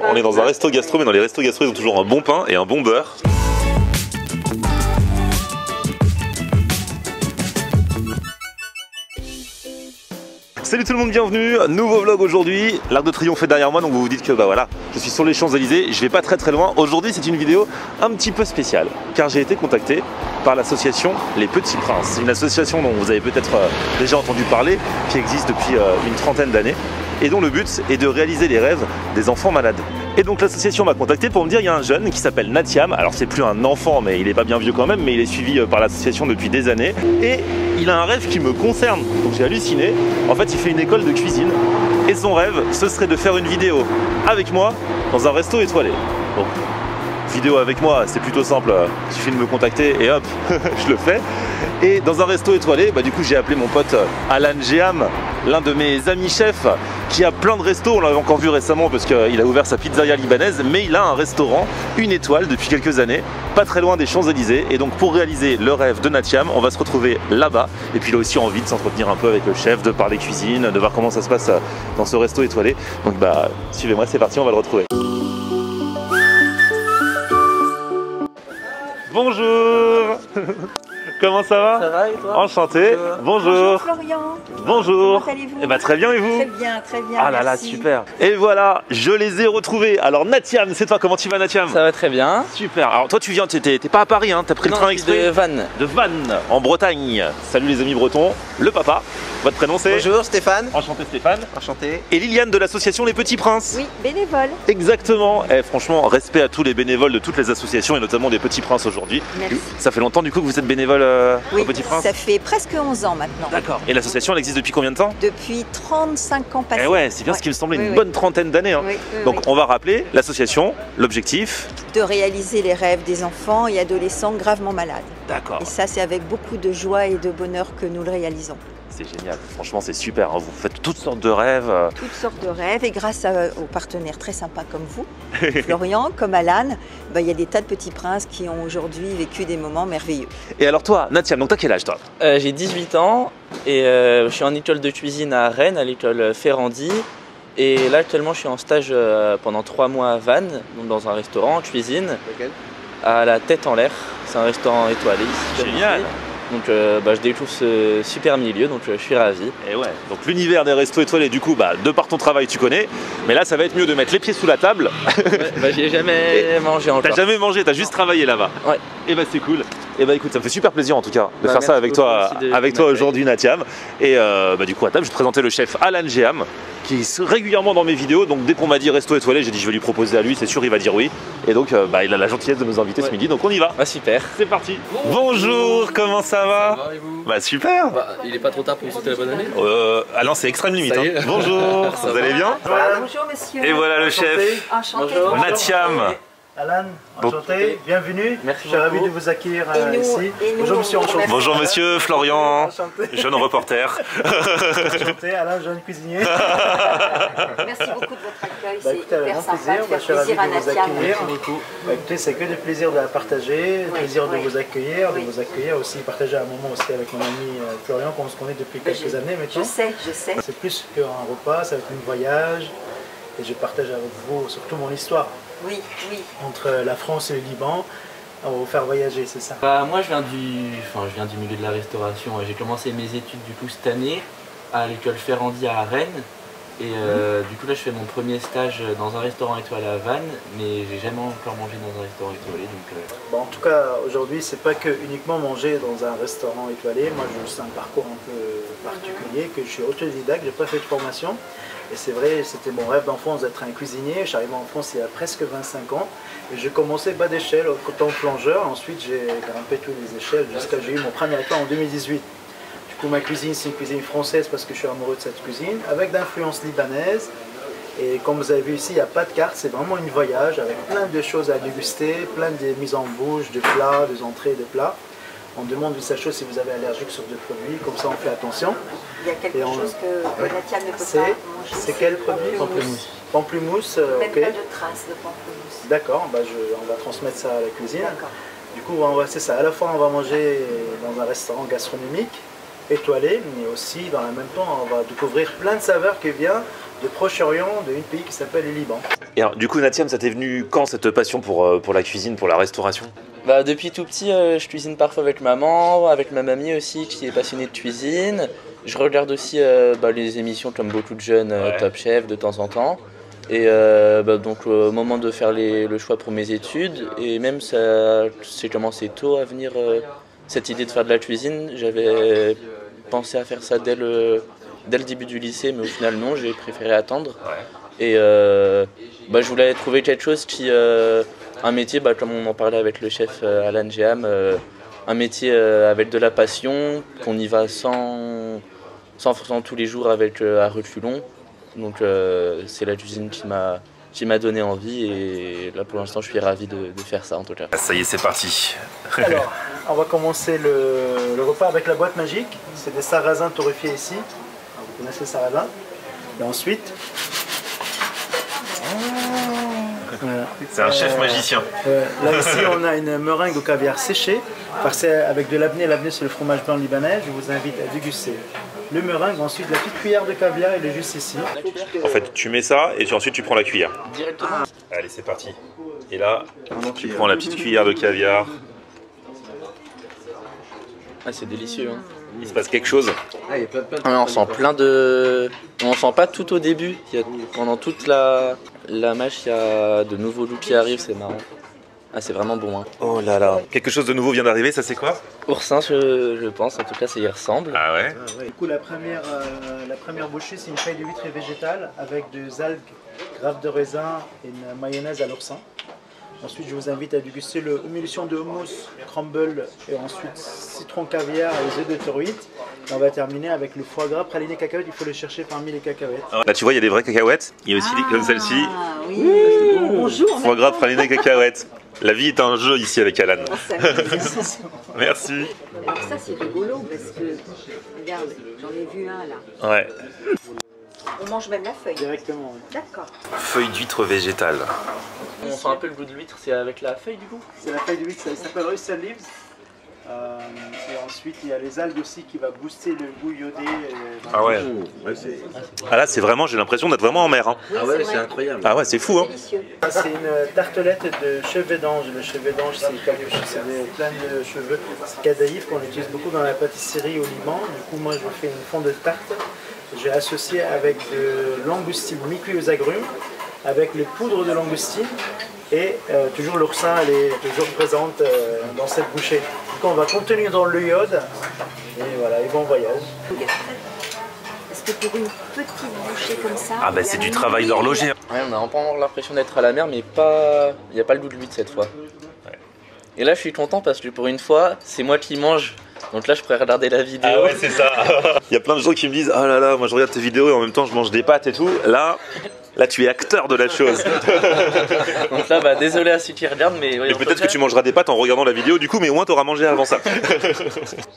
On est dans un resto gastro, mais dans les restos gastro, ils ont toujours un bon pain et un bon beurre. Salut tout le monde, bienvenue, nouveau vlog aujourd'hui. L'Arc de Triomphe est derrière moi, donc vous vous dites que bah voilà, je suis sur les Champs-Élysées, je vais pas très loin. Aujourd'hui c'est une vidéo un petit peu spéciale, car j'ai été contacté par l'association Les Petits Princes. C'est une association dont vous avez peut-être déjà entendu parler, qui existe depuis une trentaine d'années, et dont le but est de réaliser les rêves des enfants malades. Et donc l'association m'a contacté pour me dire il y a un jeune qui s'appelle Nathiam, alors c'est plus un enfant mais il est pas bien vieux quand même, mais il est suivi par l'association depuis des années, et il a un rêve qui me concerne, donc j'ai halluciné. En fait il fait une école de cuisine, et son rêve ce serait de faire une vidéo avec moi dans un resto étoilé. Donc vidéo avec moi c'est plutôt simple, il suffit de me contacter et hop, je le fais. Et dans un resto étoilé, bah du coup j'ai appelé mon pote Alan Géam, l'un de mes amis chefs qui a plein de restos, on l'avait encore vu récemment parce qu'il a ouvert sa pizzeria libanaise, mais il a un restaurant, une étoile depuis quelques années, pas très loin des Champs-Élysées. Et donc pour réaliser le rêve de Nathiam, on va se retrouver là-bas. Et puis il a aussi envie de s'entretenir un peu avec le chef, de parler cuisine, de voir comment ça se passe dans ce resto étoilé. Donc bah suivez-moi, c'est parti, on va le retrouver. Bonjour. Comment ça va? Ça va et toi? Enchanté. Bonjour. Bonjour Florian. Bonjour. Comment allez-vous? Eh ben, très bien, et vous? Très bien, très bien. Ah là là, merci. super. Et voilà, je les ai retrouvés. Alors Nathiam, c'est toi, comment tu vas Nathiam? Ça va très bien. Super. Alors toi tu viens, t'es pas à Paris, hein, t'as pris le train exprès de Vannes. de Vannes, en Bretagne. Salut les amis bretons, le papa. Votre prénom c'est? Bonjour Stéphane. Enchanté Stéphane. Enchanté. Et Liliane de l'association Les Petits Princes. Oui, bénévole. Exactement. Eh, franchement, respect à tous les bénévoles de toutes les associations et notamment des Petits Princes aujourd'hui. Merci. Ça fait longtemps du coup que vous êtes bénévole Oui, aux Petits Princes? ça fait presque 11 ans maintenant. D'accord. Et l'association elle existe depuis combien de temps? Depuis 35 ans passés. Eh ouais, c'est bien ce qui me semblait, une Oui, bonne trentaine d'années. Hein. Oui, oui, Donc oui. on va rappeler l'association, l'objectif. De réaliser les rêves des enfants et adolescents gravement malades. D'accord. Et ça, c'est avec beaucoup de joie et de bonheur que nous le réalisons. C'est génial, franchement c'est super, hein. Vous faites toutes sortes de rêves. Toutes sortes de rêves et grâce aux partenaires très sympas comme vous, Florian, comme Alan, bah, il y a des tas de petits princes qui ont aujourd'hui vécu des moments merveilleux. Et alors toi, Nathiam, donc t'as quel âge toi? J'ai 18 ans et je suis en école de cuisine à Rennes, à l'école Ferrandi. Et là actuellement je suis en stage pendant 3 mois à Vannes, donc dans un restaurant en cuisine. Lequel? À la Tête en l'air. C'est un restaurant étoilé ici. Génial. Donc je découvre ce super milieu, donc je suis ravi. Et ouais, donc l'univers des restos étoilés, du coup, bah, de par ton travail, tu connais. Mais là, ça va être mieux de mettre les pieds sous la table. Ouais, j'y ai jamais mangé encore. T'as jamais mangé, t'as juste travaillé là-bas. Ouais. Et bah c'est cool. Et bah écoute, ça me fait super plaisir en tout cas de Bah, faire ça merci avec toi aujourd'hui Nathiam. Et bah du coup à table, je vais te présenter le chef Alan Géam, qui est régulièrement dans mes vidéos. Donc dès qu'on m'a dit resto étoilé, j'ai dit je vais lui proposer à lui, c'est sûr il va dire oui. Et donc bah, il a la gentillesse de nous inviter ce midi, donc on y va. Ah super. C'est parti. Bonjour, comment ça va? Ça va et vous? Bah super. Bah, il est pas trop tard pour vous souhaiter la bonne année? Ah non, c'est extrême limite. Ça y Hein. est. Bonjour, Ça vous va. allez bien? Bonjour monsieur. Et voilà le chef, Enchanté. Bonjour. Nathiam. Alan, enchanté, bienvenue. Merci Je suis ravi beaucoup. de vous accueillir Et nous- ici. et nous- Bonjour monsieur, enchanté. Bonjour monsieur, Florian, Enchanté. jeune reporter. Enchanté, Alain, jeune cuisinier. Merci beaucoup de votre accueil, Bah, c'est écoutez, avec hyper grand sympa de plaisir, faire je suis ravi plaisir à de vous Nathiam. accueillir. Bah, écoutez, c'est que des plaisirs de la partager, Oui, plaisir de oui. vous accueillir, Oui. de vous accueillir aussi, partager un moment aussi avec mon ami Florian, qu'on se connaît depuis quelques années Je maintenant. sais, je sais. C'est plus qu'un repas, ça va être un voyage. Et je partage avec vous surtout mon histoire Oui, oui. entre la France et le Liban. On va vous faire voyager, c'est ça? Bah, moi je viens du milieu de la restauration. J'ai commencé mes études du coup cette année à l'école Ferrandi à Rennes. Et du coup là je fais mon premier stage dans un restaurant étoilé à Vannes, mais j'ai jamais encore mangé dans un restaurant étoilé. Donc, Bon, en tout cas, aujourd'hui, c'est pas que uniquement manger dans un restaurant étoilé. Moi, c'est un parcours un peu particulier, que je suis autodidacte, j'ai pas fait de formation. Et c'est vrai, c'était mon rêve d'enfance d'être un cuisinier. Je suis arrivé en France il y a presque 25 ans. Et j'ai commencé bas d'échelle, en tant que plongeur. Ensuite, j'ai grimpé toutes les échelles jusqu'à j'ai eu mon premier emploi en 2018. Du coup, ma cuisine, c'est une cuisine française parce que je suis amoureux de cette cuisine, avec d'influence libanaise. Et comme vous avez vu ici, il n'y a pas de carte, c'est vraiment une voyage avec plein de choses à déguster, plein de mises en bouche, de plats, des entrées, de plats. On demande une seule chose si vous avez allergique sur des produits, comme ça on fait attention. Il y a quelque Et on- chose que Nathiam ne peut pas C'est manger. quel produit? Pamplemousse. Pamplemousse, Même ok. pas de traces de pamplemousse. D'accord, bah on va transmettre ça à la cuisine. D'accord. Du coup, c'est ça. À la fois, on va manger dans un restaurant gastronomique, étoilé, mais aussi, dans le même temps, on va découvrir plein de saveurs qui viennent de Proche-Orient, d'un pays qui s'appelle le Liban. Et alors, du coup, Nathiam, ça t'est venu quand cette passion pour la cuisine, pour la restauration? Bah, depuis tout petit, je cuisine parfois avec maman, avec ma mamie aussi qui est passionnée de cuisine. Je regarde aussi les émissions comme beaucoup de jeunes, Top Chef de temps en temps. Et donc au moment de faire le choix pour mes études, et même ça j'ai commencé tôt à venir cette idée de faire de la cuisine. J'avais pensé à faire ça dès le début du lycée, mais au final non, j'ai préféré attendre. Et je voulais trouver quelque chose qui, un métier, comme on en parlait avec le chef Alan Géham, un métier avec de la passion, qu'on y va sans forcément tous les jours avec à reculons. Donc c'est la cuisine qui m'a donné envie, et là pour l'instant je suis ravi de faire ça en tout cas. Ça y est, c'est parti. Alors, on va commencer le repas avec la boîte magique. C'est des sarrasins torréfiés ici. Alors, vous connaissez le sarrasin. Et ensuite... Voilà. C'est un chef magicien. Là ici on a une meringue au caviar séché, farcée avec de l'abné. L'abné c'est le fromage blanc libanais. Je vous invite à déguster le meringue, ensuite la petite cuillère de caviar et le jus ici. En fait, tu mets ça et ensuite tu prends la cuillère. Directement. Allez, c'est parti. Et là, tu prends la petite cuillère de caviar. Ah, c'est délicieux. Hein. Il se passe quelque chose. On sent plein de... On sent pas tout au début. Pendant toute la mâche, il y a de nouveaux goûts qui arrivent, c'est marrant. Ah, c'est vraiment bon. Hein. Oh là là. Quelque chose de nouveau vient d'arriver, ça c'est quoi? Oursin, je pense, en tout cas ça y ressemble. Ah ouais. Du coup la première bouchée c'est une feuille de huître végétale avec des algues, grappes de raisin et une mayonnaise à l'oursin. Ensuite je vous invite à déguster l'émulsion de hummus, crumble et ensuite citron caviar et les œufs de torite. Et on va terminer avec le foie gras praliné cacahuètes, il faut les chercher parmi les cacahuètes. Là tu vois, il y a des vraies cacahuètes. Il y a aussi des comme celle-ci. Ah oui, bonjour. Foie gras praliné cacahuètes. La vie est un jeu ici avec Alan. Merci. Alors ça c'est rigolo parce que, regarde, j'en ai vu un là. Ouais. On mange même la feuille. Directement. Oui. D'accord. Feuille d'huître végétale. On sent un peu le goût de l'huître, c'est avec la feuille du coup? C'est la feuille de huître, ça s'appelle oyster leaves. Et ensuite il y a les algues aussi qui va booster le goût iodé. Ah ouais. Ah là c'est vraiment, j'ai l'impression d'être vraiment en mer. Hein. Oui, Ah ouais, c'est c'est incroyable. Ah ouais, c'est fou. Hein. délicieux. C'est une tartelette de chevet d'ange. Le chevet d'ange, c'est plein de cheveux. C'est cadaïf qu'on utilise beaucoup dans la pâtisserie au Liban. Du coup, moi, je fais une fond de tarte. J'ai associé avec de langoustine mi-cuit aux agrumes, avec les poudres de langoustine. Et toujours l'oursin, elle est toujours présente dans cette bouchée. Du coup, on va contenir dans le iode. Et voilà, et bon voyage. Parce que pour une petite bouchée comme ça... Ah bah c'est du travail d'horloger. Ouais, on a encore l'impression d'être à la mer, mais pas... il n'y a pas le goût de l'huître cette fois. Ouais. Et là je suis content parce que pour une fois, c'est moi qui mange. Donc là je pourrais regarder la vidéo. Ah ouais, c'est ça. Il y a plein de gens qui me disent oh là là, moi je regarde tes vidéos et en même temps je mange des pâtes et tout. Là tu es acteur de la chose. Donc là, désolé à ceux qui regardent, mais... Et peut-être que tu mangeras des pâtes en regardant la vidéo du coup, mais au moins tu auras mangé avant ça.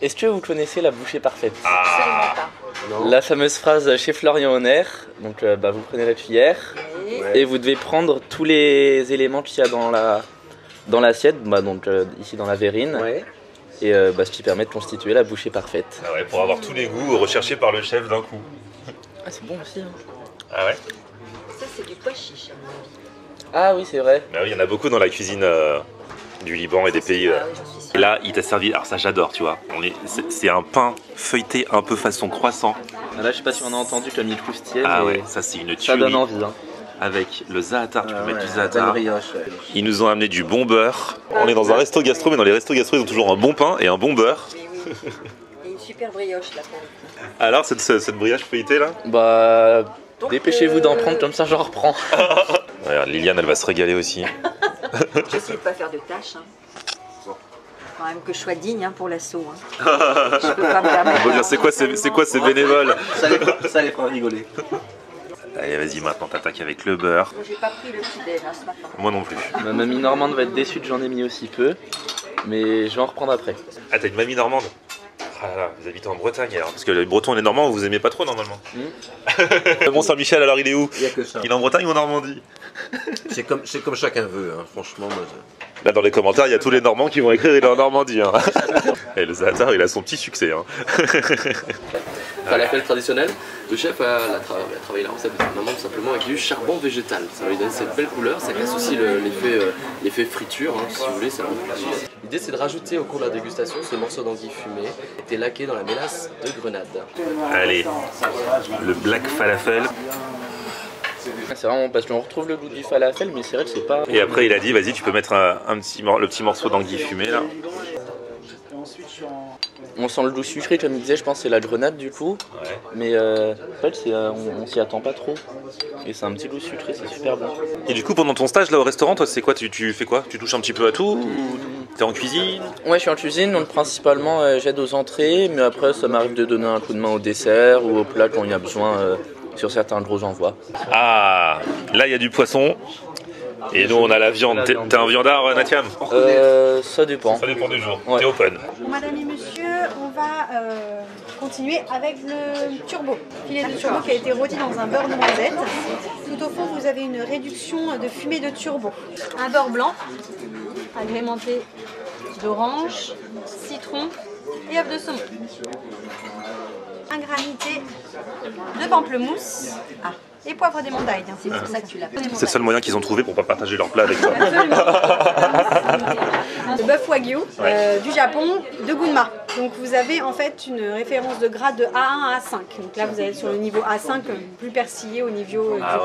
Est-ce que vous connaissez la bouchée parfaite? Absolument pas. La fameuse phrase chez Florian Honner. Donc vous prenez la cuillère et vous devez prendre tous les éléments qu'il y a dans l'assiette, donc ici dans la verrine. Ouais. Et ce qui permet de constituer la bouchée parfaite. Ah ouais, pour avoir tous les goûts recherchés par le chef d'un coup. Ah, c'est bon aussi. Hein. Ah ouais. Ça c'est du pois chiche. Ah oui, c'est vrai. Bah oui, il y en a beaucoup dans la cuisine du Liban et des pays. Ah oui, j'en suis sûre. Et là, il t'a servi, alors ça j'adore, tu vois. C'est un pain feuilleté un peu façon croissant. Ah, là, je sais pas si on a entendu comme il croustillait. Ah mais ouais, ça c'est une ça donne tuerie. envie. Hein. Avec le za'atar, tu peux mettre du Belle za'atar. brioche. Ils nous ont amené du bon beurre. On est dans un resto gastro, mais dans les restos gastro, ils ont toujours un bon pain et un bon beurre. Oui, oui. Et une super brioche là pour le coup. Alors, cette brioche feuilletée là? Donc, Dépêchez-vous d'en prendre, comme ça j'en reprends. Ouais, Liliane, elle va se régaler aussi. J'essaie de pas faire de tâches. Hein. Quand même que je sois digne hein, pour l'assaut. Hein. Je peux pas me permettre. On va dire, c'est quoi ces bénévoles? Ça les fera rigoler. Allez, vas-y, maintenant t'attaques avec le beurre. Moi, j'ai pas pris le petit déj hein, ce matin. Moi non plus. Ma mamie normande va être déçue que j'en ai mis aussi peu. Mais je vais en reprendre après. Ah, t'as une mamie normande? Ah là là, vous habitez en Bretagne alors? Parce que les Bretons et les Normands, vous aimez pas trop normalement. Le Mont Saint-Michel, alors il est où? Il n'y a que ça. Il est en Bretagne ou en Normandie? C'est comme chacun veut, hein. Franchement. Moi, Là dans les commentaires, il y a tous les Normands qui vont écrire il est en Normandie. Hein. Et le za'atar, il a son petit succès. Hein. falafel traditionnel. Le chef a travaillé la recette de sa maman tout simplement avec du charbon végétal. Ça va lui donner cette belle couleur, ça casse aussi l'effet friture, hein, si vous voulez, ça rend plus plaisir. L'idée c'est de rajouter au cours de la dégustation ce morceau d'anguille fumée, qui était laqué dans la mélasse de Grenade. Allez, le black falafel. C'est vraiment parce qu'on retrouve le goût du falafel, mais c'est vrai que c'est pas... Et après il a dit vas-y tu peux mettre le petit morceau d'anguille fumée là. On sent le goût sucré comme il disait, je pense que c'est la grenade du coup. Ouais. Mais en fait on s'y attend pas trop. Et c'est un petit goût sucré, c'est super bon. Et du coup pendant ton stage là au restaurant, toi c'est quoi, tu fais quoi? Tu touches un petit peu à tout ou t'es en cuisine? Ouais, je suis en cuisine, donc principalement j'aide aux entrées, mais après ça m'arrive de donner un coup de main au dessert ou au plat quand il y a besoin sur certains gros envois. Ah, là il y a du poisson. Et nous on a la viande. T'es un viandard, Nathiam? Ça dépend. Ça dépend du jour. Ouais. T'es open. Madame et monsieur, on va continuer avec le turbo. Filet de turbo qui a été rôti dans un beurre noisette. Tout au fond, vous avez une réduction de fumée de turbo. Un beurre blanc, agrémenté d'orange, citron et œuf de saumon. Un granité de pamplemousse. Et poivre des montagnes. C'est pour ça que tu l'as. C'est le seul moyen qu'ils ont trouvé pour pas partager leur plat avec toi. Le bœuf wagyu du Japon, de Gunma. Donc vous avez en fait une référence de grade de A1 à A5. Donc là vous allez sur le niveau A5, plus persillé au niveau du gras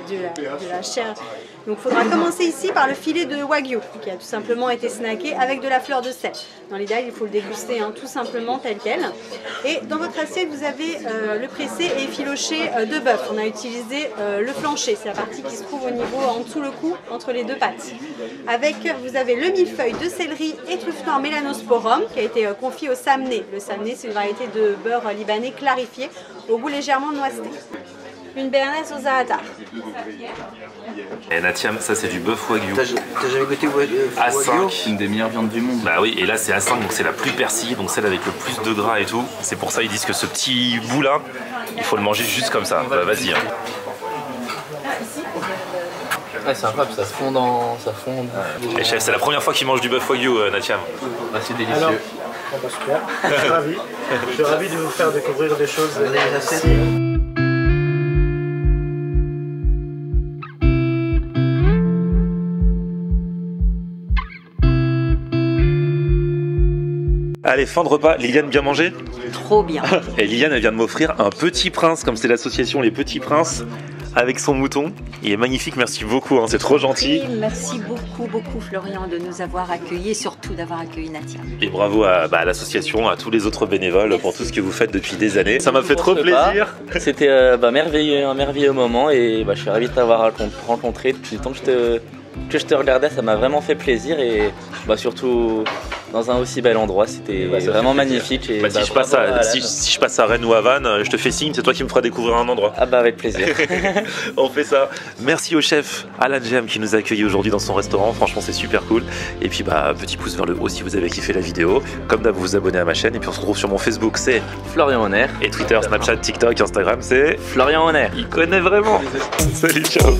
de la chair. Donc il faudra commencer ici par le filet de wagyu qui a tout simplement été snacké avec de la fleur de sel. Dans l'idéal il faut le déguster tout simplement tel quel. Et dans votre assiette vous avez le pressé et effiloché de bœuf. On a utilisé le flancher, c'est la partie qui se trouve au niveau en dessous le cou entre les deux pattes. Avec vous avez le millefeuille de céleri et truffe noire Melanosporum qui a été confié au samné. Le samné c'est une variété de beurre libanais clarifié au goût légèrement noiseté. Une béarnaise au za'atar. Et Nathiam, ça c'est du bœuf wagyu. T'as jamais goûté wagyu? A5, une des meilleures viandes du monde. Bah oui, et là c'est A5, donc c'est la plus persillée, donc celle avec le plus de gras et tout. C'est pour ça ils disent que ce petit bout là, il faut le manger juste comme ça. Bah vas-y. Ouais, c'est incroyable, ça fond dans... Et chef, c'est la première fois qu'il mange du bœuf wagyu, Nathiam. Bah, c'est délicieux. Alors, bah super, je suis ravi. Je suis ravi de vous faire découvrir des choses ici. Allez, fin de repas. Liliane, bien mangé? Trop bien. Et Liliane, elle vient de m'offrir un petit prince, comme c'est l'association Les Petits Princes, avec son mouton. Il est magnifique, merci beaucoup, c'est trop gentil. Merci beaucoup Florian de nous avoir accueillis et surtout d'avoir accueilli Nathiam. Et bravo à l'association, à tous les autres bénévoles pour tout ce que vous faites depuis des années. Ça m'a fait trop plaisir. C'était un merveilleux moment et je suis ravi de t'avoir rencontré depuis le temps que je te regardais, ça m'a vraiment fait plaisir et surtout dans un aussi bel endroit, c'était vraiment magnifique. Et si je passe à Rennes ou à Vannes, je te fais signe, c'est toi qui me feras découvrir un endroit. Ah bah avec plaisir. On fait ça. Merci au chef Alan Gem qui nous a accueillis aujourd'hui dans son restaurant, franchement c'est super cool. Et puis petit pouce vers le haut si vous avez kiffé la vidéo. Comme d'hab, vous vous abonnez à ma chaîne et puis on se retrouve sur mon Facebook, c'est Florian Honner. Et Twitter, Snapchat, TikTok, Instagram, c'est Florian Honner. Il connaît vraiment. Salut, ciao.